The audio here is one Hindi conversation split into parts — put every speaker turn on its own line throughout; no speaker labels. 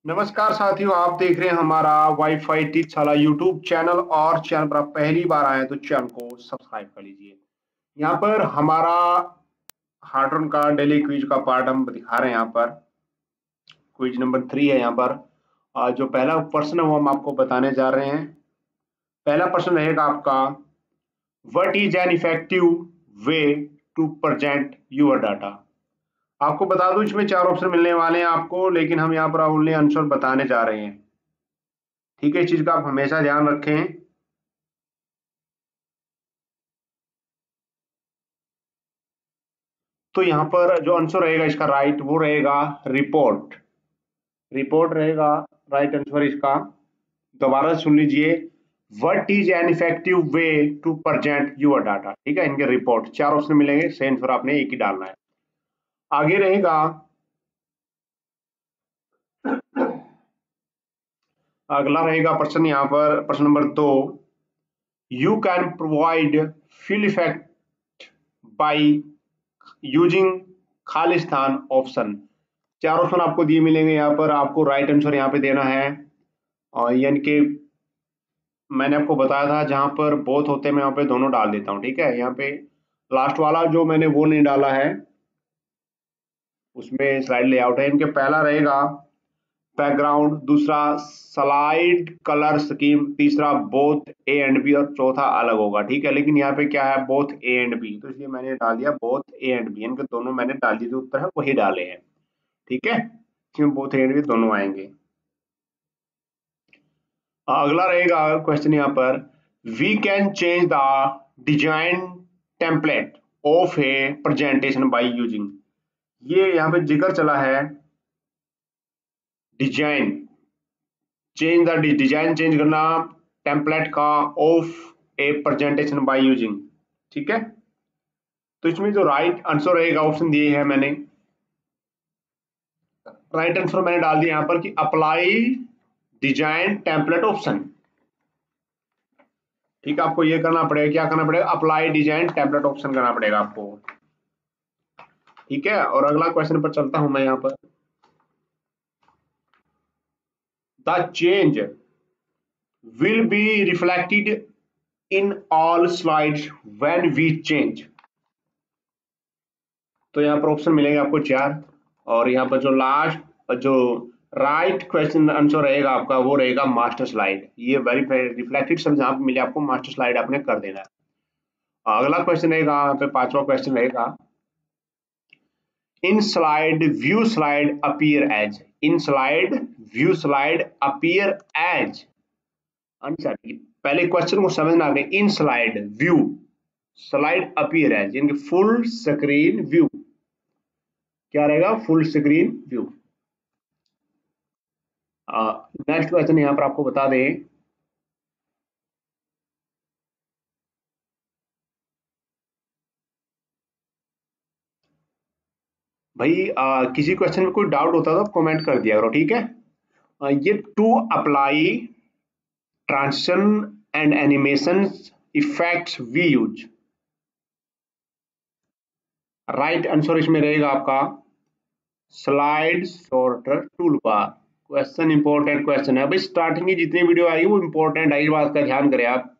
नमस्कार साथियों, आप देख रहे हैं हमारा वाईफाई टीचशाला यूट्यूब चैनल। और चैनल पर आप पहली बार आए तो चैनल को सब्सक्राइब कर लीजिए। यहाँ पर हमारा हार्डरन का डेली क्विज का पार्ट हम दिखा रहे हैं। यहाँ पर क्विज नंबर 3 है। यहाँ पर जो पहला प्रश्न है वो हम आपको बताने जा रहे हैं। पहला प्रश्न रहेगा आपका, what is an effective way to present your data. आपको बता दूं इसमें 4 ऑप्शन मिलने वाले हैं आपको, लेकिन हम यहाँ पर ओनली आंसर बताने जा रहे हैं। ठीक है, इस चीज का आप हमेशा ध्यान रखें। तो यहाँ पर जो आंसर रहेगा इसका राइट वो रहेगा रिपोर्ट। रिपोर्ट रहेगा राइट आंसर इसका। दोबारा सुन लीजिए, what is an effective way to present your data. ठीक है, इनके रिपोर्ट 4 ऑप्शन मिलेंगे, सही आंसर आपने एक ही डालना है। आगे रहेगा, अगला रहेगा प्रश्न यहाँ पर, प्रश्न number 2, you can provide fill effect by using Khalistan option. 4 option आपको दिए मिलेंगे। यहाँ पर आपको राइट आंसर यहाँ पे देना है। और यानी कि मैंने आपको बताया था जहां पर बोथ होते हैं मैं यहाँ पे दोनों डाल देता हूँ। ठीक है, यहाँ पे लास्ट वाला जो मैंने वो नहीं डाला है, उसमें स्लाइड लेआउट है। इनके पहला रहेगा बैकग्राउंड, दूसरा स्लाइड कलर स्कीम, तीसरा बोथ ए एंड बी, और चौथा अलग होगा। ठीक है, लेकिन यहाँ पे क्या है, बोथ ए एंड बी, तो इसलिए मैंने डाल दिया बोथ ए एंड बी। इनके दोनों मैंने डाल दिए, जो उत्तर है वही डाले हैं। ठीक है, इसमें बोथ ए एंड बी दोनों आएंगे। अगला रहेगा क्वेश्चन यहाँ पर, we can change the design template of a presentation by using. ये यहाँ पे जिक्र चला है design change, the design change करना टेम्पलेट का of a presentation by using. ठीक है, तो इसमें जो राइट आंसर रहेगा, ऑप्शन दिए हैं मैंने, राइट आंसर मैंने डाल दिया यहाँ पर कि अप्लाई डिजाइन टेम्पलेट ऑप्शन। ठीक है, आपको ये करना पड़ेगा, क्या करना पड़ेगा, अप्लाई डिजाइन टेम्पलेट ऑप्शन करना पड़ेगा आपको। ठीक है, और अगला क्वेश्चन पर चलता हूं मैं यहाँ पर, the change will be reflected in all slides when we change. तो यहाँ पर ऑप्शन मिलेंगे आपको 4, और यहाँ पर जो लास्ट जो राइट क्वेश्चन आंसर रहेगा आपका वो रहेगा मास्टर स्लाइड। ये वेरीफाई रिफ्लेक्टेड शब्द जहां पे मिले आपको मास्टर स्लाइड आपने कर देना है। अगला क्वेश्चन रहेगा, यहाँ पे 5वां क्वेश्चन रहेगा, in slide view slide appear as. In slide view slide appear as answer. पहले क्वेश्चन को समझना है, in slide view slide appear as यानी फुल स्क्रीन व्यू। क्या रहेगा, full screen view. Next question यहां पर आपको बता दें, भाई किसी क्वेश्चन में कोई डाउट होता तो कमेंट कर दिया करो। ठीक है, ये to apply transition and animation effects we use. Right answer इसमें रहेगा आपका slide sorter tool bar. Question important question है भाई, स्टार्टिंग की जितनी वीडियो आई वो इंपॉर्टेंट है, इस बात का ध्यान करें आप।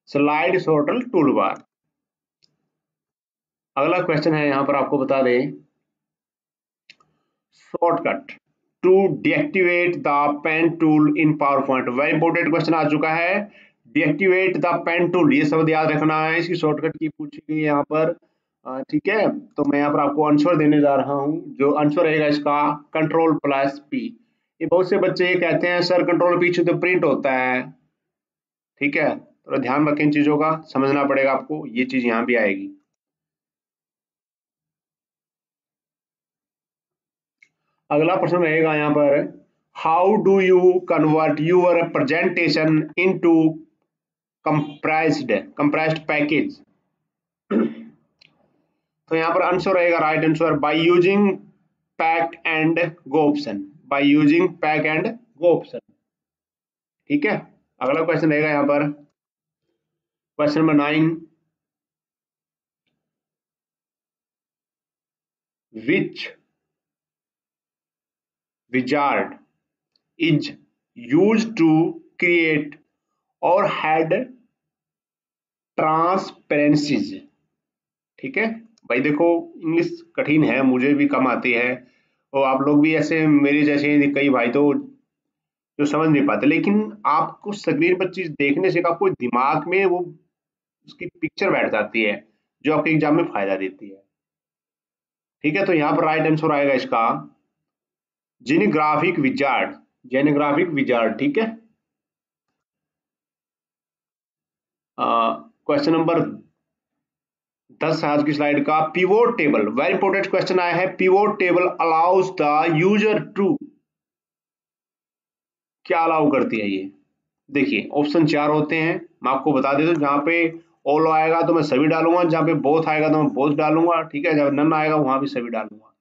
Slide sorter tool bar. अगला क्वेश्चन है यहां पर आपको बता दें, shortcut to deactivate the pen tool in PowerPoint. Very important question आ चुका है, डीएक्टिवेट द पेन टूल, ये शब्द याद रखना है, इसकी शॉर्टकट की पूछी गई यहाँ पर। ठीक है, तो मैं यहाँ पर आपको आंसर देने जा रहा हूँ। जो आंसर रहेगा इसका Ctrl+P। ये बहुत से बच्चे ये कहते हैं सर कंट्रोल पीछे तो प्रिंट होता है। ठीक है, तो ध्यान रखें इन चीजों का, समझना पड़ेगा आपको, ये चीज यहाँ भी आएगी। अगला प्रश्न रहेगा यहाँ पर, how do you convert your presentation into compressed package. तो यहाँ पर आंसर रहेगा right answer by using pack and go option. By using pack and go option. ठीक है, अगला क्वेश्चन रहेगा यहाँ पर, question number 9, which wizard is use to create or had transparencies. ठीक है भाई, देखो इंग्लिश कठिन है, मुझे भी कम आती है और आप लोग भी ऐसे मेरे जैसे कई भाई तो जो समझ नहीं पाते, लेकिन आपको स्क्रीन पर चीज देखने से आपको दिमाग में वो उसकी पिक्चर बैठ जाती है जो आपके एग्जाम में फायदा देती है। ठीक है, तो यहाँ पर राइट आंसर आएगा इसका जेनोग्राफिक विजार्ड, जेनोग्राफिक विजार्ड। ठीक है, क्वेश्चन नंबर 10 आज की स्लाइड का pivot table, very important question आया है। Pivot table allows the user to, क्या अलाउ करती है ये? देखिए ऑप्शन 4 होते हैं, मैं आपको बता देता हूँ। जहां पे ऑल आएगा तो मैं सभी डालूंगा, जहां पे बोथ आएगा तो मैं बोथ डालूंगा। ठीक है, जब नन आएगा वहां भी सभी डालूंगा।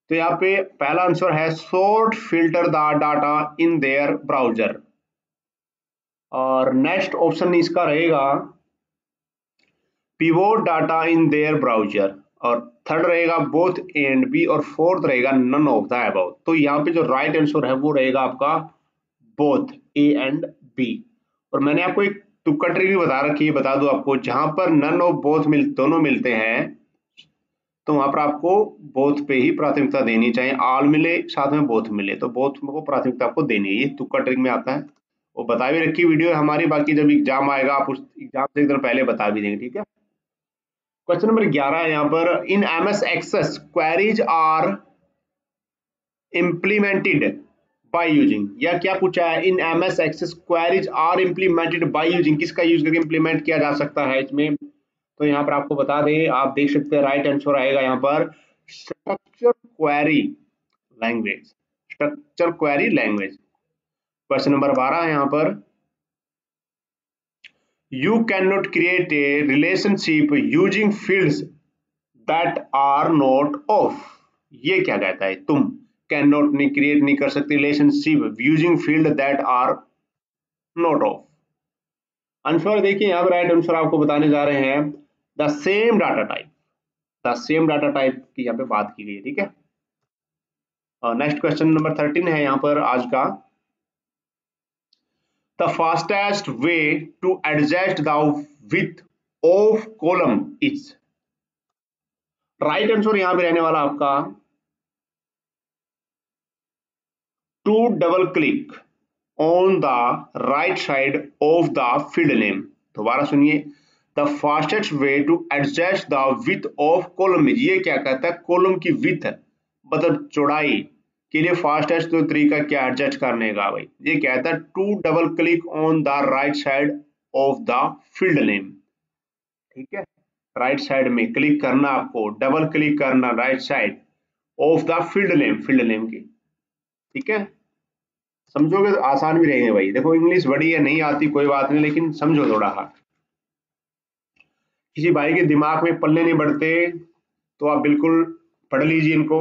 तो यहाँ पे पहला आंसर है sort filter the data in their browser, और नेक्स्ट ऑप्शन इसका रहेगा pivot data in their browser, और थर्ड रहेगा बोथ ए एंड बी, और फोर्थ रहेगा नन ऑफ द अबव। तो यहाँ पे जो राइट आंसर है वो रहेगा आपका बोथ ए एंड बी। और मैंने आपको एक तुक्का ट्रिक भी बता रखी है, बता दो आपको, जहां पर नन ऑफ बोथ दोनों मिलते हैं तो वहां पर आपको बोथ पे ही प्राथमिकता देनी चाहिए। आल मिले साथ में बोथ मिले तो बोथ को प्राथमिकता आपको देनी है, ये तुक्का ट्रिक में आता है। वो बता भी रखी वीडियो है हमारी, बाकी जब एग्जाम आएगा आप उस एग्जाम से एक दिन पहले बता भी देंगे। ठीक है, क्वेश्चन नंबर 11 है यहाँ पर, in MS Access queries are implemented by using, या क्या पूछा है? In MS Access queries are implemented by using, किसका यूज करके इम्प्लीमेंट किया जा सकता है इसमें? तो यहाँ पर आपको बता दें, आप देख सकते हैं राइट आंसर आएगा यहाँ पर structure query language, structure query language. Question number 12 है यहाँ पर, you can not create a relationship using fields that are not of, ये क्या कहता है? तुम कैन नॉट नहीं क्रिएट नहीं कर सकते relationship using field that are not of. Answer देखिए, यहाँ पर राइट आंसर आपको बताने जा रहे हैं the same data type, the same data type की यहाँ पे बात की गई है। ठीक है, नेक्स्ट क्वेश्चन नंबर 13 है यहाँ पर आज का, the fastest way to adjust the width of column is, right answer यहाँ पे रहने वाला आपका to double click on the right side of the field name. दोबारा सुनिए, the fastest way to adjust the width of column is, ये क्या कहता है? कॉलम की विड्थ मतलब चौड़ाई के लिए फास्टेस्ट तो तरीका क्या एडजस्ट करने का भाई? ये कहता है to double click on the right side of the field name. ठीक है, राइट साइड में क्लिक करना, आपको डबल क्लिक करना right side of the field name, field name की। ठीक है, समझोगे तो आसान भी रहेंगे भाई। देखो इंग्लिश बड़ी है, नहीं आती कोई बात नहीं, लेकिन समझो थोड़ा सा। किसी भाई के दिमाग में पल्ले नहीं बढ़ते तो आप बिल्कुल पढ़ लीजिए इनको।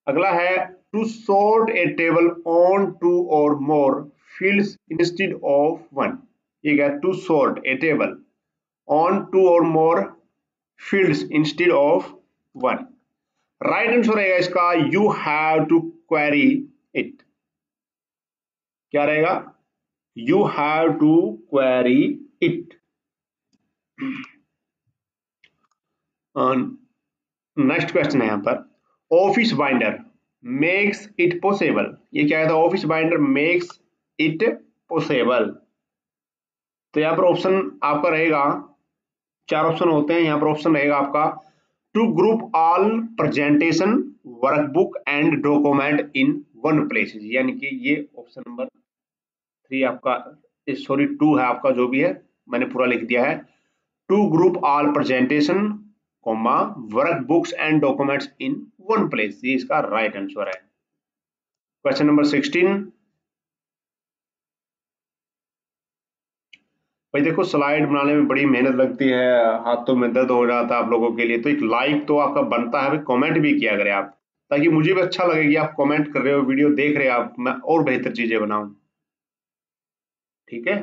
अगला है to sort a table on two or more fields instead of one, ये क्या? To sort a table on two or more fields instead of one. Right answer रहेगा इसका you have to query it, क्या रहेगा? You have to query it. Next question है यहाँ पर, office binder makes it possible, ये क्या है? Office binder makes it possible. तो यहाँ पर ऑप्शन आपका रहेगा, 4 ऑप्शन होते हैं यहाँ पर। ऑप्शन रहेगा आपका to group all presentation workbook and document in one place, यानी कि ये ऑप्शन नंबर 3 आपका, सॉरी 2 है आपका, जो भी है मैंने पूरा लिख दिया है। To group all presentation comma workbooks and documents in one place, ये इसका राइट आंसर है। क्वेश्चन नंबर 16, भाई देखो स्लाइड बनाने में बड़ी मेहनत लगती है, हाथों में दर्द हो जाता है आप लोगों के लिए, तो एक लाइक तो आपका बनता है, कमेंट भी किया करें आप, ताकि मुझे भी अच्छा लगे कि आप कमेंट कर रहे हो, वीडियो देख रहे हो आप, मैं और बेहतर चीजें बनाऊं। ठीक है,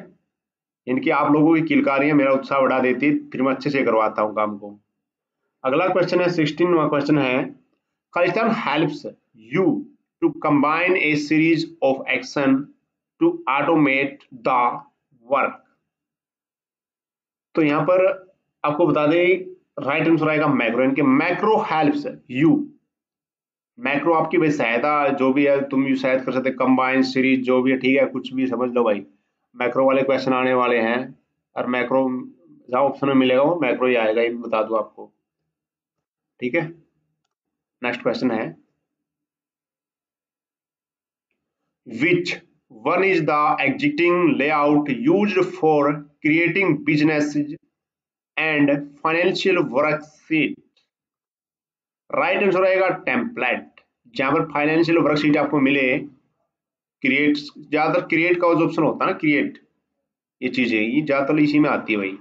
इनकी आप लोगों की किलकारियां मेरा उत्साह बढ़ा देती है, फिर मैं अच्छे से करवाता हूं काम को। अगला क्वेश्चन है 16वां क्वेश्चन है, Khalistan helps you to combine a series of action to automate the work. तो यहाँ पर आपको बता दें राइट आंसर आएगा मैक्रो, इनके मैक्रो हेल्प्स यू। मैक्रो आपकी भाई सहायता जो भी है तुम यू सहायता कर सकते, कंबाइन सीरीज जो भी है, ठीक है, कुछ भी समझ लो भाई। मैक्रो वाले क्वेश्चन आने वाले हैं और मैक्रो जहाँ ऑप्शन में मिलेगा वो मैक्रो ही आएगा, ये भी बता दूं आपको, ठीक है। नेक्स्ट क्वेश्चन है which one is the existing layout used for creating business and financial worksheet? Right answer रहेगा टेम्पलेट। जहां पर फाइनेंशियल वर्कशीट आपको मिले, क्रिएट, ज्यादातर क्रिएट का जो ऑप्शन होता है ना, क्रिएट, ये चीजें ये ज्यादातर इसी में आती है भाई।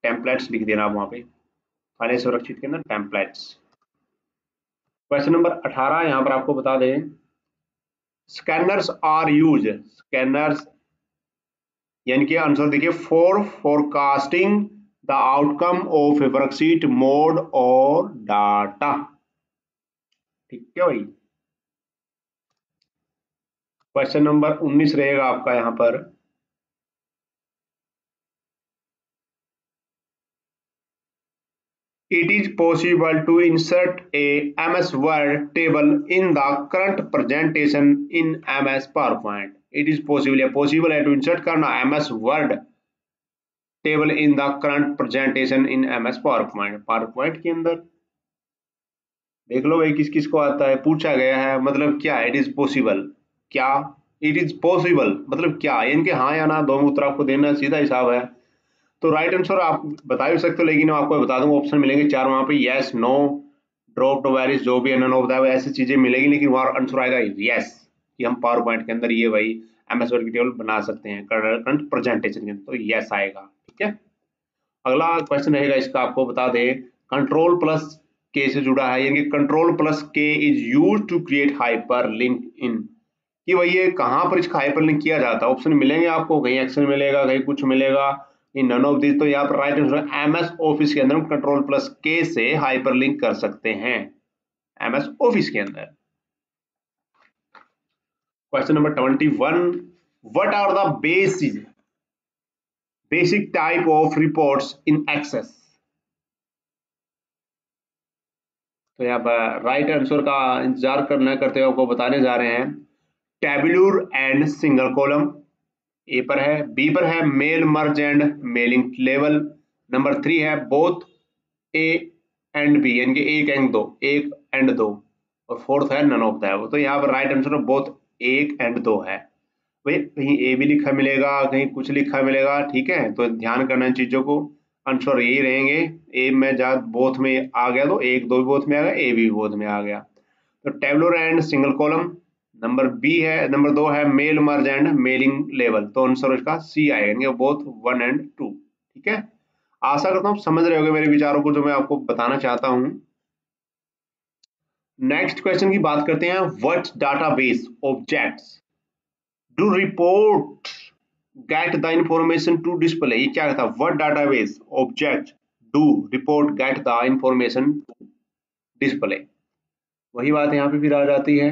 टेम्पलेट्स लिख देना आप वहां पे फाइनेंशियल वर्कशीट के अंदर, टेम्पलेट्स। क्वेश्चन नंबर 18 यहां पर आपको बता दें स्कैनर्स आर यूज, स्कैनर्स यानी कि आंसर देखिए for forecasting the outcome of A worksheet mode और डाटा, ठीक है भाई। क्वेश्चन नंबर 19 रहेगा आपका यहां पर it is possible to insert a MS Word table in the current presentation in MS PowerPoint। it is possible, possible है to insert करना MS Word table in the current presentation in MS PowerPoint। PowerPoint के अंदर देख लो भाई किस किस को आता है, पूछा गया है, मतलब क्या इट इज पॉसिबल, क्या इट इज पॉसिबल मतलब क्या, इनके हाँ या ना दोनों उत्तर आपको देना, सीधा हिसाब है। तो राइट आंसर आप बता भी सकते हो, लेकिन आपको बता दूं ऑप्शन मिलेंगे 4 वहां पे, yes, no, drop to varies, जो भी नन ऑफ दैट ऐसी चीजें मिलेगी, लेकिन वहां आंसर आएगा यस, कि हम पावर पॉइंट के अंदर ये भाई एमएस वर्ड की टेबल बना सकते हैं करंट प्रेजेंटेशन के अंदर, तो यस आएगा, ठीक है। अगला क्वेश्चन रहेगा इसका, आपको बता दें कंट्रोल प्लस के से जुड़ा है, यानी control plus K is used to create hyperlink in, कि भाई ये कहां पर इसका हाइपर लिंक किया जाता है। ऑप्शन मिलेंगे आपको, कहीं एक्सेल मिलेगा, कहीं कुछ मिलेगा, इन नन ऑफ दिस। तो यहाँ पर राइट आंसर एमएस ऑफिस के अंदर हम कंट्रोल प्लस के से हाइपर लिंक कर सकते हैं एमएस ऑफिस के अंदर। Question number 21 what are the basic type of reports in Access. तो यहाँ पर राइट आंसर का इंतजार करना करते हुए आपको बताने जा रहे हैं tabular and single column, A पर है, बी पर है mail merge and mailing level, number 3 है बोथ ए एंड बी, यानी कि एक एंड दो, और फोर्थ है नन ऑफ दैट। तो यहाँ पर राइट आंसर बोथ एक एंड दो है भाई, कहीं ए भी लिखा मिलेगा, कहीं कुछ लिखा मिलेगा, ठीक है, तो ध्यान करना इन चीजों को, आंसर यही रहेंगे। ए में जा बोथ में आ गया तो एक दो भी बोथ में आ गया, ए भी बोथ में आ गया। तो tabular and single column, number B है, नंबर 2 है mail merge and mailing level, तो आंसर इसका सी आएगा, बोथ 1 एंड 2, ठीक है। आशा करता हूँ समझ रहे होगे मेरे विचारों को जो मैं आपको बताना चाहता हूं। नेक्स्ट क्वेश्चन की बात करते हैं, what database objects do report get the information to display. ये क्या था, what database object do report get the information to display, वही बात यहाँ पे फिर आ जाती है।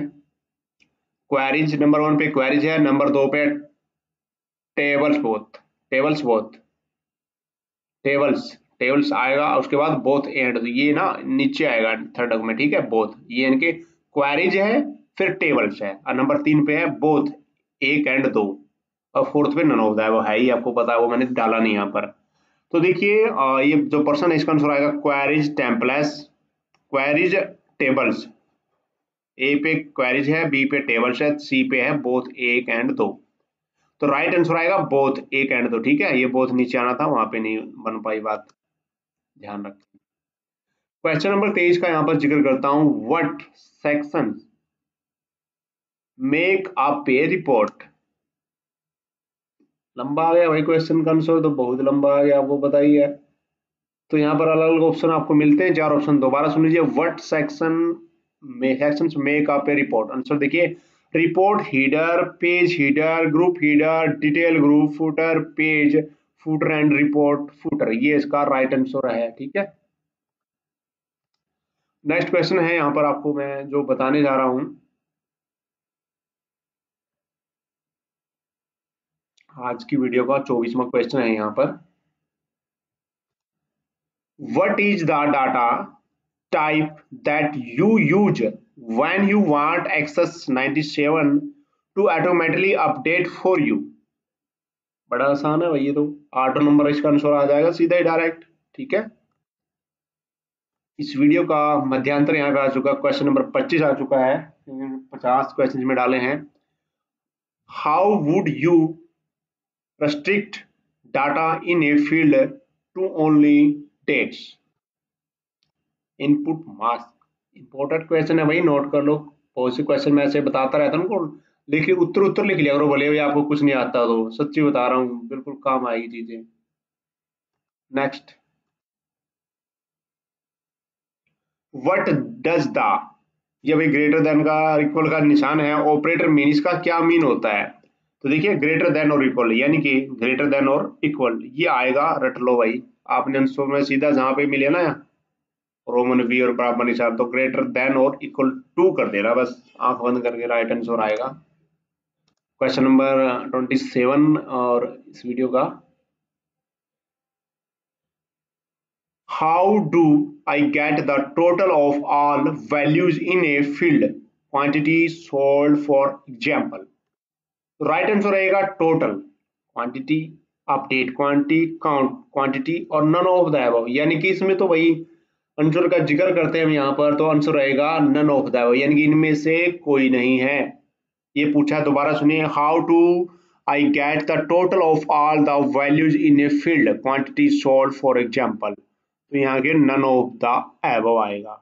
क्वेरीज, नंबर 1 पे क्वेरीज है, नंबर 2 पे टेबल्स आएगा, उसके बाद बोथ एंड, ये ना नीचे आएगा थर्ड में, ठीक है, बोथ, ये इनके क्वेरीज है, फिर टेबल्स है, और नंबर 3 पे है बोथ एक एंड दो, और फोर्थ पे नन ऑफ दैट, वो है ही आपको पता है, वो मैंने डाला नहीं यहाँ पर। तो देखिए ये जो पर्सन है इसका आंसर आएगा क्वेरीज टेम्पलेट्स, क्वेरीज टेबल्स, ए पे क्वेरीज है, बी पे टेबल्स है, सी पे है बोथ एक एंड दो। तो राइट आंसर आएगा बोथ एक एंड दो, ठीक है, ये बोथ नीचे आना था, वहां पे नहीं बन पाई बात, ध्यान रखें। क्वेश्चन नंबर 23 का यहां पर जिक्र करता हूं, व्हाट सेक्शन मेक अ पे रिपोर्ट। लंबा आ गया भाई क्वेश्चन का आंसर, तो बहुत लंबा आ गया, आपको पता ही है। तो यहाँ पर अलग अलग ऑप्शन आपको मिलते हैं, 4 ऑप्शन दोबारा सुन लीजिए। What sections make up a report, answer देखिए report header, page header, group header, detail group, footer, page footer and report footer, ये इसका राइट आंसर है, ठीक है। नेक्स्ट क्वेश्चन है यहाँ पर आपको मैं जो बताने जा रहा हूं, आज की वीडियो का 24वां क्वेश्चन है यहाँ पर। What is the data type that you use when you want Access 97 to automatically update for you? बड़ा आसान है भाई, ये तो 8 नंबर इसका आंसर आ जाएगा सीधा ही डायरेक्ट। ठीक है, इस वीडियो का मध्यांतर यहाँ पे आ चुका, क्वेश्चन नंबर 25 आ चुका है, 50 क्वेश्चन में डाले हैं। How would you restrict data in a field to only dates? Input mask important question है भाई, नोट कर लो। बहुत से क्वेश्चन मैं ऐसे बताता रहता हूँ उनको लिख, उत्तर लिख लिया करो, भले भाई आपको कुछ नहीं आता तो, सच्ची बता रहा हूँ, बिल्कुल काम आएगी चीजें। नेक्स्ट, व्हाट डज द, ये भाई ग्रेटर देन का इक्वल का निशान है, ऑपरेटर मीन, इसका क्या मीन होता है? तो देखिए ग्रेटर देन और इक्वल, यानी कि ग्रेटर देन और इक्वल, ये आएगा, रट लो भाई, आपने आंसर में सीधा जहां पे मिले ना रोमन वी और बराबर निशान, तो ग्रेटर देन और इक्वल टू कर देना, बस आंख बंद करके राइट आंसर आएगा। क्वेश्चन नंबर 27 और इस वीडियो का, how do I get the total of all values in a field quantity sold for example? Right answer रहेगा total, quantity, update quantity, count quantity और नन ऑफ द अबव, यानी कि इसमें तो भाई आंसर का जिक्र करते हैं हम यहाँ पर, तो आंसर रहेगा नन ऑफ द अबव, यानी कि इनमें से कोई नहीं है। ये पूछा, दोबारा सुनिए, how to I get the total of all the values in a field quantity sold for example, तो यहाँ के नन ऑफ द अबव आएगा।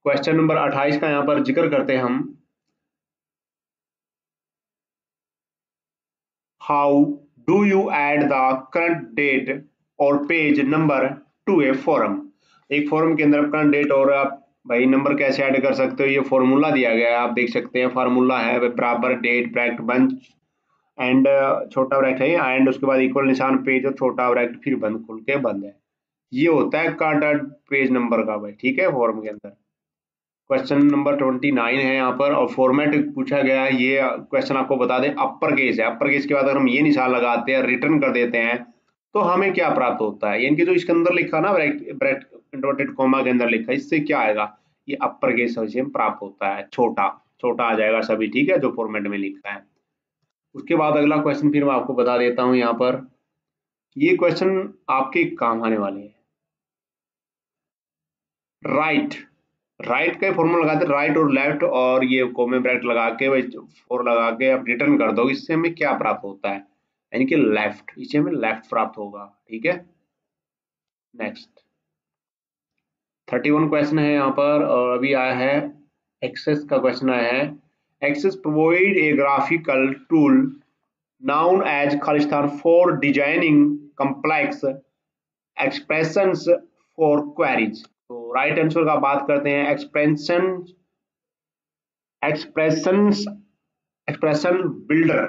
क्वेश्चन नंबर 28 का यहाँ पर जिक्र करते हैं हम, how do you add the current date or page number to a form? एक फॉर्म के अंदर करंट डेट और आप भाई नंबर कैसे ऐड कर सकते हो, ये फॉर्मूला दिया गया है, आप देख सकते हैं, फार्मूला है बराबर डेट ब्रैकेट बंद एंड छोटा ब्रैकेट है एंड उसके बाद इक्वल निशान पेज और छोटा ब्रैकेट फिर बंद खुल के बंद है, ये होता है करंट पेज नंबर का भाई। ठीक है, फॉर्म के अंदर। क्वेश्चन नंबर 29 है यहाँ पर, और फॉर्मेट पूछा गया है, ये क्वेश्चन आपको बता दें अपर केस है, अपर केस के बाद अगर हम ये निशान लगाते हैं, रिटर्न कर देते हैं, तो हमें क्या प्राप्त होता है, यानी कि जो इसके अंदर लिखा ना ब्रैकेट इन्वर्टेड कॉमा के अंदर लिखा, इससे क्या आएगा, ये अपर केस से प्राप्त होता है, छोटा छोटा आ जाएगा सभी। ठीक है, जो फॉर्मेट में लिखा है। उसके बाद अगला क्वेश्चन फिर मैं आपको बता देता हूँ यहाँ पर, ये क्वेश्चन आपके काम आने वाले हैं। राइट का फॉर्मूला लगाते हैं, राइट और लेफ्ट, और ये कोमे ब्रैकेट लगा के फोर लगा के आप रिटर्न कर दो, इससे हमें क्या प्राप्त होता है, यानी कि लेफ्ट, इससे हमें लेफ्ट प्राप्त होगा। ठीक है, नेक्स्ट 31 क्वेश्चन है यहाँ पर, और अभी आया है एक्सेस का क्वेश्चन आया है, Access provide a graphical tool known as Khalistan for designing complex expressions for queries. तो राइट आंसर का बात करते हैं, एक्सप्रेशन बिल्डर।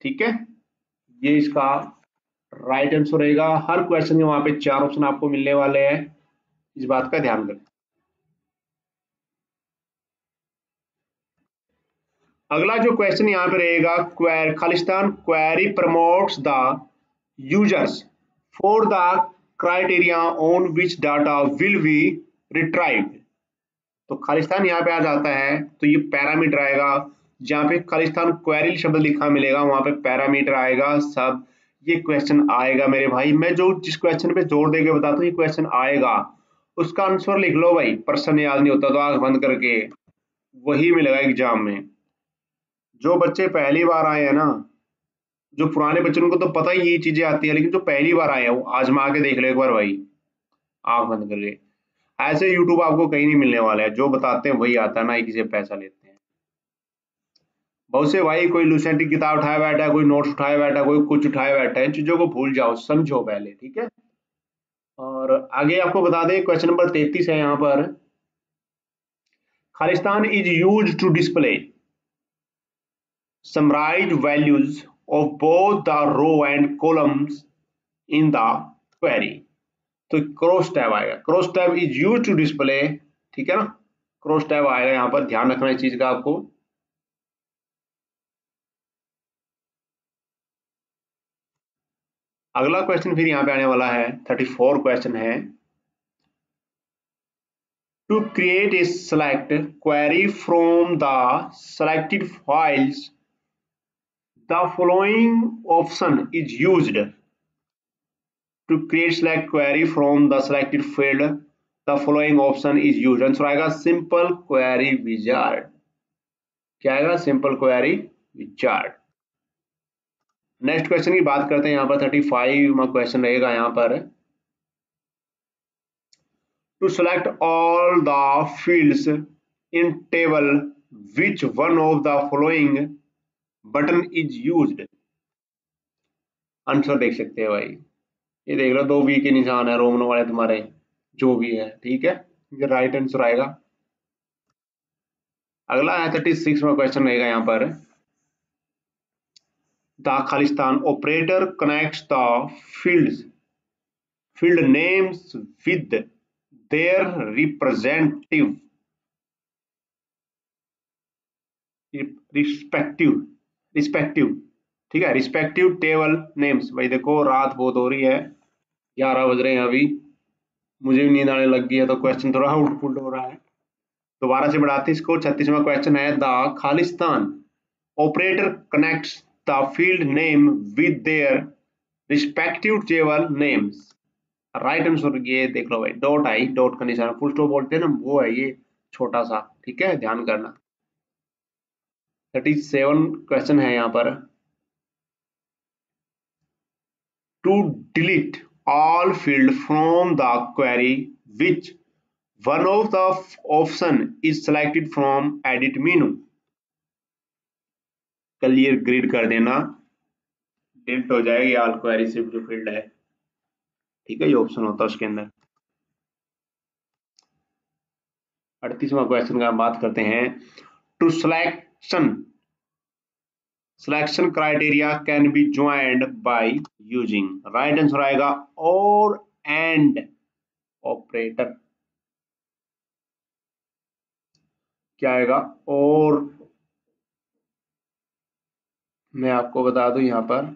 ठीक है, ये इसका राइट आंसर रहेगा। हर क्वेश्चन में वहां पे 4 ऑप्शन आपको मिलने वाले हैं, इस बात का ध्यान रखें। अगला जो क्वेश्चन यहाँ पे रहेगा, खालिस्तान query prompts the users for the criteria on which data will be retrieved. तो खालिस्तान यहाँ पे आ जाता है, तो ये पैरामीटर आएगा, जहाँ पे खालिस्तान क्वेरी शब्द लिखा मिलेगा वहां पे पैरामीटर आएगा सब। ये क्वेश्चन आएगा मेरे भाई, मैं जो जिस क्वेश्चन पे जोर देके बताता हूँ ये क्वेश्चन आएगा, उसका आंसर लिख लो भाई, प्रश्न याद नहीं होता तो आंख बंद करके वही मिलेगा एग्जाम में। जो बच्चे पहली बार आए हैं ना, जो पुराने बच्चे उनको तो पता ही ये चीजें आती है, लेकिन जो पहली बार आए हैं वो आजमा के देख लो एक बार भाई, आंख बंद करके। ऐसे यूट्यूब आपको कहीं नहीं मिलने वाला है, जो बताते हैं वही आता है, ना ही किसी पैसा लेते हैं। बहुत से भाई कोई लूसेंट की किताब उठाया बैठा है, कोई नोट्स उठाया बैठा है, कोई कुछ उठाया बैठा है, इन चीजों को भूल जाओ, समझो पहले। ठीक है, और आगे आपको बता दें, क्वेश्चन नंबर 33 है यहाँ पर, Khalistan is use to display summarize values of both the row and columns in the query। तो क्रॉस टैब आएगा, cross tab is use to display, ठीक है ना, क्रॉस टैब आएगा यहाँ पर, ध्यान रखना इस चीज का आपको। अगला क्वेश्चन फिर यहाँ पे आने वाला है 34 क्वेश्चन है, to create a select query from the selected files the following option is used. To create select query from the selected field the following option is used. Answer आएगा सिंपल क्वेरी विजार्ड। क्या आएगा? Simple query wizard. Next question की बात करते हैं, यहाँ पर 35वां क्वेश्चन रहेगा यहाँ पर, to select all the fields in table which one of the following button is used. Answer देख सकते हैं भाई, ये देख लो 2 वी के निशान है रोमन वाले तुम्हारे, जो भी है ठीक है, ये राइट आंसर आएगा। अगला है 36वां क्वेश्चन रहेगा यहाँ पर, the Khalistan operator connects the field names with their respective ठीक है, रिस्पेक्टिव टेबल नेम्स। भाई देखो रात बहुत हो रही है, 11 बज रहे हैं अभी, मुझे भी नींद आने लग गई है, तो क्वेश्चन थोड़ा आउटपुट हो रहा है। दोबारा से बढ़ाते इसको। 36वां क्वेश्चन है, the Khalistan operator connects the field name with their respective table names. Right answer ये देख लो भाई, डॉट आई, डॉट का निशान, फुल स्टॉप बोलते हैं ना, वो है ये छोटा सा, ठीक है, ध्यान करना। 37 क्वेश्चन है यहाँ पर, to delete all field from the query which one of the option is selected from edit menu। Clear grid कर देना, डिलीट हो जाएगी ऑल क्वेरी से जो फील्ड है, ठीक है, ये ऑप्शन होता है उसके अंदर। 38वां क्वेश्चन का हम बात करते हैं, to selection criteria can be joined by using. Right answer आएगा और एंड ऑपरेटर। क्या आएगा? और मैं आपको बता दूं यहां पर,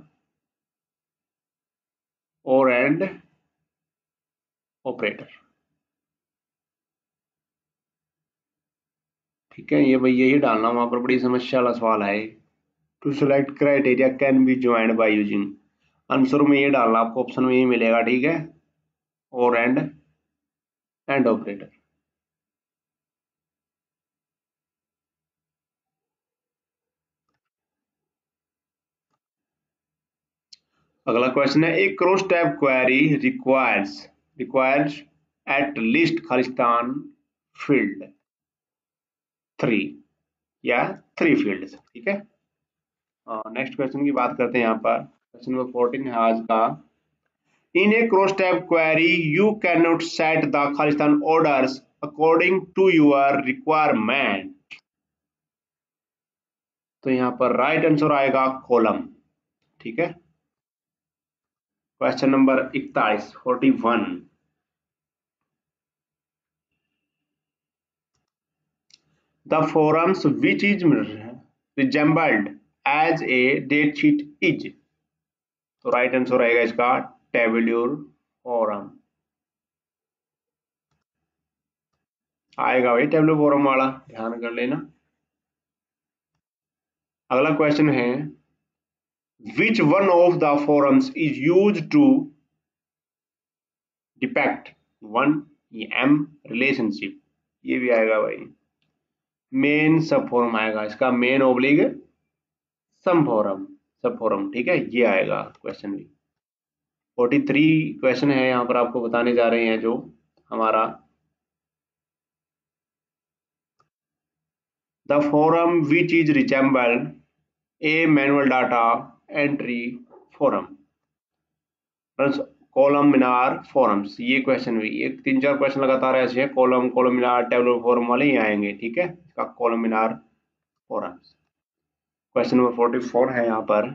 और एंड ऑपरेटर, ठीक है, ये भाई यही डालना, वहां पर बड़ी समस्या वाला सवाल है। To select criteria can be joined by using, answer में ये डालना, आपको ऑप्शन में ये मिलेगा, ठीक है, और एंड ऑपरेटर। अगला क्वेश्चन है, एक cross tab query requires at least Khalistan field 3 या 3 फील्ड्स, ठीक है। नेक्स्ट क्वेश्चन की बात करते हैं यहाँ पर, क्वेश्चन नंबर 14 है आज का, in a cross tab query you can not set the खालिस्तान orders according to your requirement. तो यहाँ पर राइट आंसर आएगा कॉलम, ठीक है। क्वेश्चन नंबर 41 द forums which is resembled as a date sheet is। तो राइट आंसर रहेगा इसका टेबुलर फॉरम आएगा भाई, टेबुलर फॉरम वाला, ध्यान कर लेना। अगला क्वेश्चन है, which one of the forums is used to depict one m relationship। ये भी आएगा भाई, मेन सब फॉरम आएगा इसका, मेन ओब्लिग सब फॉरम, ठीक है, ये आएगा क्वेश्चन भी। 43 क्वेश्चन है यहाँ पर, आपको बताने जा रहे हैं जो हमारा, the forum which is resemble A manual data entry forum column Minar forums. ये क्वेश्चन भी, एक 3-4 क्वेश्चन लगातार ऐसे हैं, कॉलम मिनार टेबुलर फॉरम वाले ही आएंगे, ठीक है, इसका column Minar forums. Question number 44 है यहाँ पर,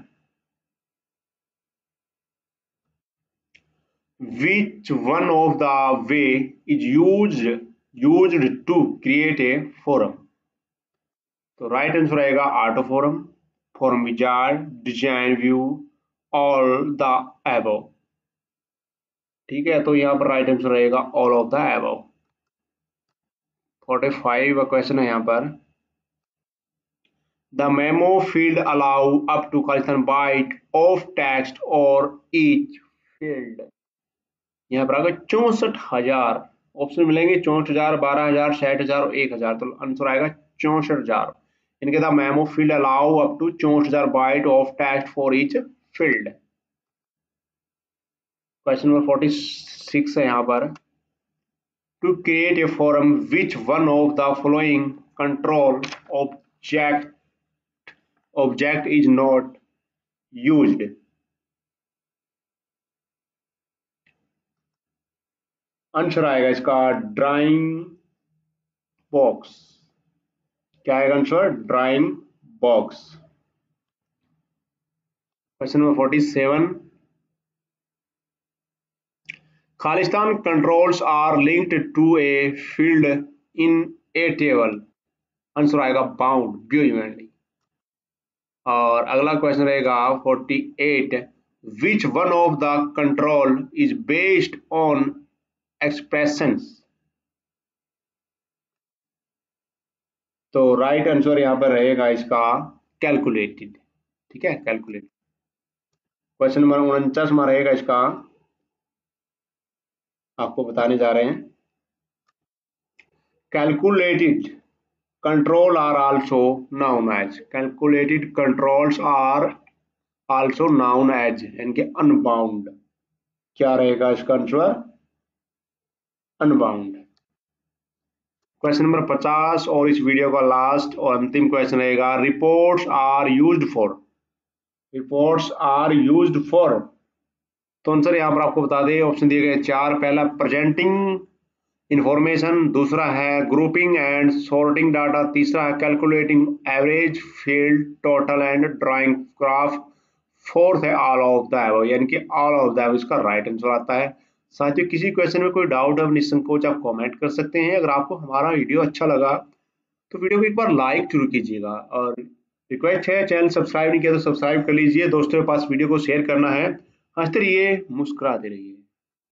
which one of the way is used to create a forum। तो राइट आंसर आएगा auto forum wizard, design view, all the above. ठीक है, तो यहाँ पर राइट आंसर रहेगा all of the above. 45 question है यहाँ पर। The memo field allow up to Khalistan byte of text or each field। यहाँ पर आएगा 64,000 ऑप्शन मिलेंगे, 64,000, 12,000, 60,000 और 1,000। तो आंसर आएगा 64,000। इनके the memo field allow up to 64,000 byte of text for each field. Question number 46 है यहाँ पर। To create a form which one of the following control object is not used. Answer आएगा इसका ड्राइंग बॉक्स। क्या आएगा answer? Drawing box. Question number 47। Khalistan controls are linked to a field in a table. Answer आएगा बाउंड ब्यूजमेंटली। और अगला क्वेश्चन रहेगा 48। विच one of the control is based on expressions. तो राइट आंसर यहाँ पर रहेगा इसका कैलकुलेटेड। ठीक है, कैलकुलेटेड। क्वेश्चन नंबर 49 में रहेगा इसका, आपको बताने जा रहे हैं। Calculated control are also known as. Calculated controls are also known as, यानी कि अनबाउंड। क्या रहेगा इसका आंसर? अनबाउंड। क्वेश्चन नंबर 50 और इस वीडियो का लास्ट और अंतिम क्वेश्चन रहेगा। Reports are used for. Reports are used for. तो आंसर यहां पर आपको बता दें, ऑप्शन दिए गए 4। पहला प्रेजेंटिंग इंफॉर्मेशन, दूसरा है ग्रुपिंग एंड सॉर्टिंग डाटा, तीसरा है calculating average, field, total and drawing graph, fourth है ऑल ऑफ द अबव, यानी कि ऑल ऑफ द अबव इसका राइट आंसर आता है। साथियों, किसी क्वेश्चन में कोई डाउट है निसंकोच आप कमेंट कर सकते हैं। अगर आपको हमारा वीडियो अच्छा लगा तो वीडियो को एक बार लाइक जरूर कीजिएगा, और रिक्वेस्ट है चैनल सब्सक्राइब नहीं किया तो सब्सक्राइब कर लीजिए। दोस्तों के पास वीडियो को शेयर करना है। हंसते रहिए, मुस्कुराते रहिए।